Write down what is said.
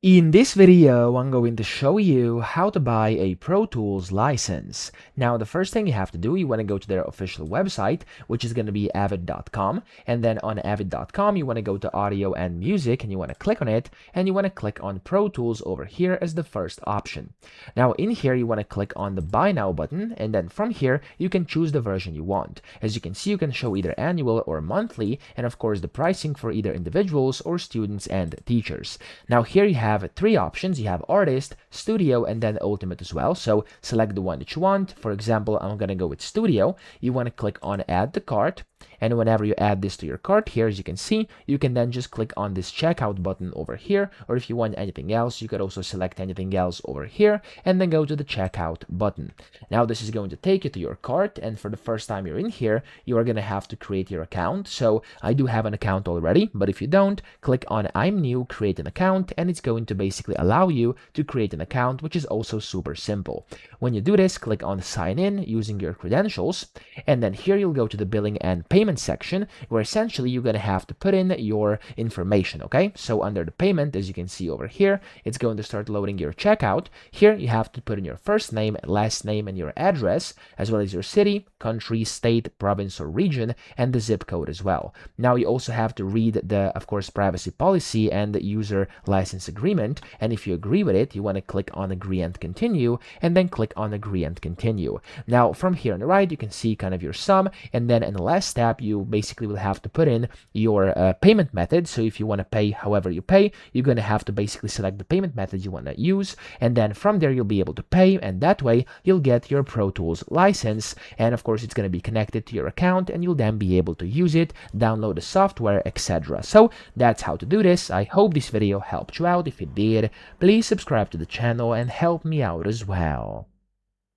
In this video, I'm going to show you how to buy a Pro Tools license. Now, the first thing you have to do, you want to go to their official website, which is going to be avid.com. And then on avid.com, you want to go to audio and music, and you want to click on it, and you want to click on Pro Tools over here as the first option. Now, in here, you want to click on the Buy Now button, and then from here, you can choose the version you want. As you can see, you can show either annual or monthly, and of course, the pricing for either individuals or students and teachers. Now, here you have three options. You have artist, studio, and then ultimate as well. So select the one that you want. For example, I'm going to go with studio. You want to click on add to cart. And whenever you add this to your cart here, as you can see, you can then just click on this checkout button over here. Or if you want anything else, you could also select anything else over here and then go to the checkout button. Now this is going to take you to your cart. And for the first time you're in here, you are going to have to create your account. So I do have an account already, but if you don't, click on I'm new, create an account, and it's going to basically allow you to create an account, which is also super simple. When you do this, click on sign in using your credentials. And then here you'll go to the billing and payment section, where essentially you're going to have to put in your information. Okay, so under the payment, as you can see over here, it's going to start loading your checkout. Here you have to put in your first name, last name, and your address, as well as your city, country, state, province, or region, and the zip code as well. Now you also have to read the, of course, privacy policy and the user license agreement, and if you agree with it, you want to click on agree and continue, and then click on agree and continue. Now from here on the right, you can see kind of your sum, and then in the last step, you basically will have to put in your payment method. So if you want to pay however you pay, you're going to have to basically select the payment method you want to use, and then from there you'll be able to pay, and that way you'll get your Pro Tools license, and of course it's going to be connected to your account, and you'll then be able to use it, download the software, etc. So that's how to do this. I hope this video helped you out. If it did, please subscribe to the channel and help me out as well.